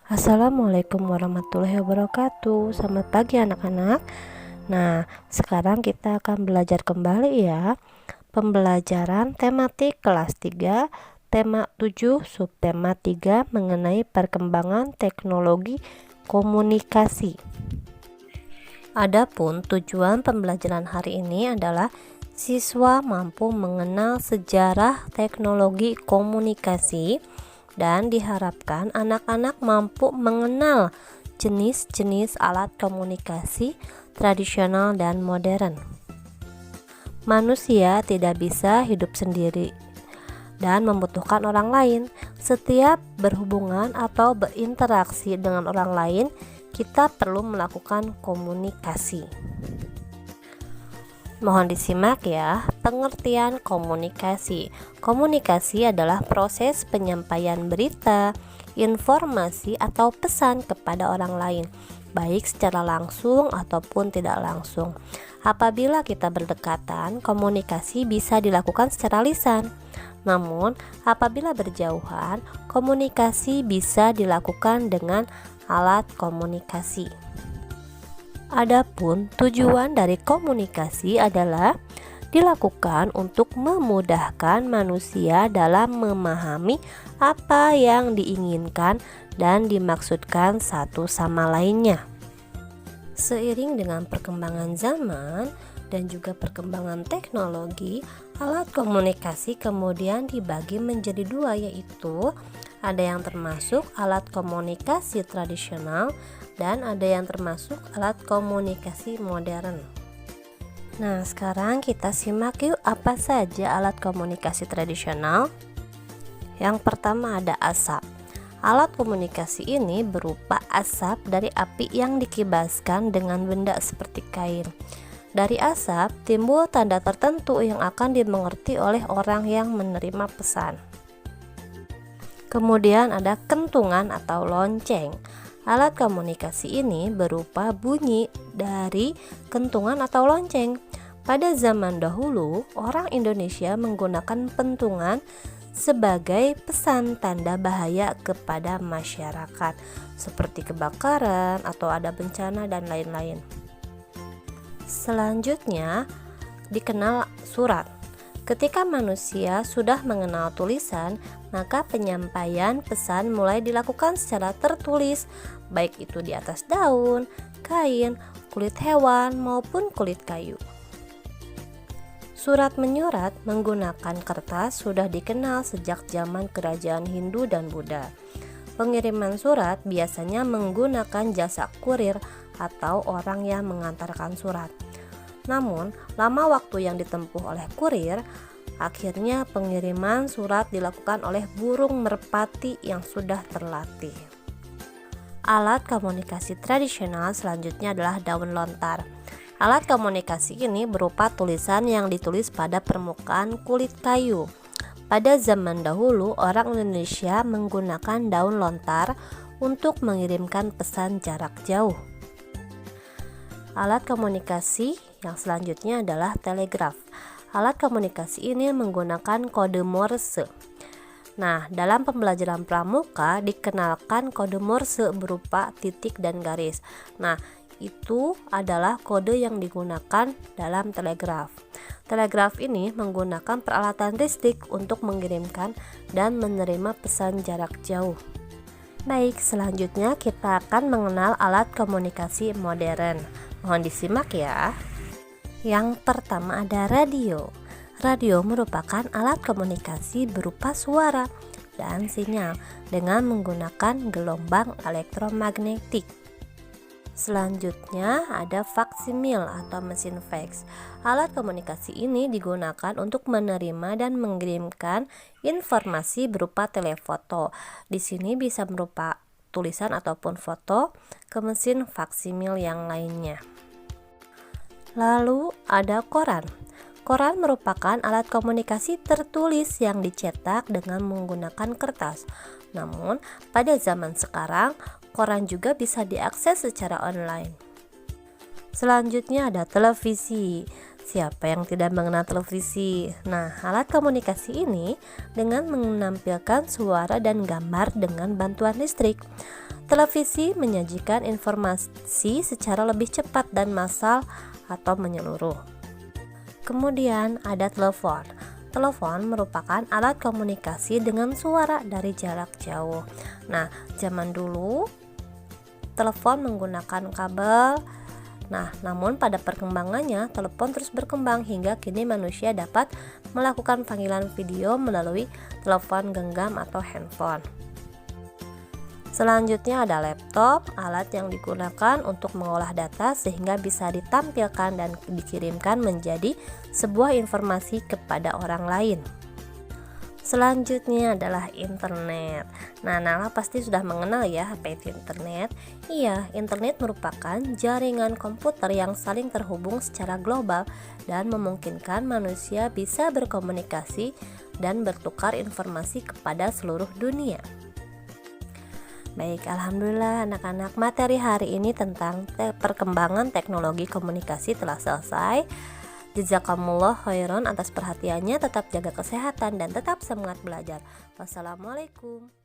Assalamualaikum warahmatullahi wabarakatuh. Selamat pagi anak-anak. Nah, sekarang kita akan belajar kembali ya. Pembelajaran tematik kelas 3, tema 7, subtema 3 mengenai perkembangan teknologi komunikasi. Adapun tujuan pembelajaran hari ini adalah siswa mampu mengenal sejarah teknologi komunikasi dan diharapkan anak-anak mampu mengenal jenis-jenis alat komunikasi tradisional dan modern. Manusia tidak bisa hidup sendiri dan membutuhkan orang lain. Setiap berhubungan atau berinteraksi dengan orang lain, kita perlu melakukan komunikasi. Mohon disimak ya, pengertian komunikasi. Komunikasi adalah proses penyampaian berita, informasi, atau pesan kepada orang lain, baik secara langsung ataupun tidak langsung. Apabila kita berdekatan, komunikasi bisa dilakukan secara lisan. Namun, apabila berjauhan, komunikasi bisa dilakukan dengan alat komunikasi. Adapun tujuan dari komunikasi adalah dilakukan untuk memudahkan manusia dalam memahami apa yang diinginkan dan dimaksudkan satu sama lainnya. Seiring dengan perkembangan zaman dan juga perkembangan teknologi, alat komunikasi kemudian dibagi menjadi dua, yaitu ada yang termasuk alat komunikasi tradisional dan ada yang termasuk alat komunikasi modern. Nah, sekarang kita simak yuk apa saja alat komunikasi tradisional. Yang pertama ada asap. Alat komunikasi ini berupa asap dari api yang dikibaskan dengan benda seperti kain. Dari asap timbul tanda tertentu yang akan dimengerti oleh orang yang menerima pesan. Kemudian ada kentungan atau lonceng. Alat komunikasi ini berupa bunyi dari kentungan atau lonceng. Pada zaman dahulu, orang Indonesia menggunakan pentungan sebagai pesan tanda bahaya kepada masyarakat, seperti kebakaran atau ada bencana dan lain-lain. Selanjutnya dikenal surat. Ketika manusia sudah mengenal tulisan, maka penyampaian pesan mulai dilakukan secara tertulis, baik itu di atas daun, kain, kulit hewan, maupun kulit kayu. Surat menyurat menggunakan kertas sudah dikenal sejak zaman kerajaan Hindu dan Buddha. Pengiriman surat biasanya menggunakan jasa kurir atau orang yang mengantarkan surat. Namun, lama waktu yang ditempuh oleh kurir, akhirnya pengiriman surat dilakukan oleh burung merpati yang sudah terlatih. Alat komunikasi tradisional selanjutnya adalah daun lontar. Alat komunikasi ini berupa tulisan yang ditulis pada permukaan kulit kayu. Pada zaman dahulu, orang Indonesia menggunakan daun lontar untuk mengirimkan pesan jarak jauh. Alat komunikasi yang selanjutnya adalah telegraf. Alat komunikasi ini menggunakan kode Morse. Nah, dalam pembelajaran pramuka dikenalkan kode Morse berupa titik dan garis. Nah, itu adalah kode yang digunakan dalam telegraf. Telegraf ini menggunakan peralatan listrik untuk mengirimkan dan menerima pesan jarak jauh. Baik, selanjutnya kita akan mengenal alat komunikasi modern. Mohon disimak ya. Yang pertama ada radio. Radio merupakan alat komunikasi berupa suara dan sinyal dengan menggunakan gelombang elektromagnetik. Selanjutnya ada faksimil atau mesin fax. Alat komunikasi ini digunakan untuk menerima dan mengirimkan informasi berupa telefoto. Di sini bisa berupa tulisan ataupun foto ke mesin faksimil yang lainnya. Lalu ada koran. Koran merupakan alat komunikasi tertulis yang dicetak dengan menggunakan kertas. Namun, pada zaman sekarang, koran juga bisa diakses secara online. Selanjutnya ada televisi. Siapa yang tidak mengenal televisi? Nah, alat komunikasi ini dengan menampilkan suara dan gambar dengan bantuan listrik. Televisi menyajikan informasi secara lebih cepat dan massal atau menyeluruh. Kemudian ada telepon. Telepon merupakan alat komunikasi dengan suara dari jarak jauh. Nah, zaman dulu telepon menggunakan kabel. Nah, namun pada perkembangannya telepon terus berkembang hingga kini manusia dapat melakukan panggilan video melalui telepon genggam atau handphone. Selanjutnya ada laptop, alat yang digunakan untuk mengolah data sehingga bisa ditampilkan dan dikirimkan menjadi sebuah informasi kepada orang lain. Selanjutnya adalah internet. Nah, Nala pasti sudah mengenal ya apa itu internet. Iya, internet merupakan jaringan komputer yang saling terhubung secara global dan memungkinkan manusia bisa berkomunikasi dan bertukar informasi kepada seluruh dunia. Baik, alhamdulillah anak-anak, materi hari ini tentang perkembangan teknologi komunikasi telah selesai. Jazakumullah khairan atas perhatiannya, tetap jaga kesehatan dan tetap semangat belajar. Wassalamualaikum.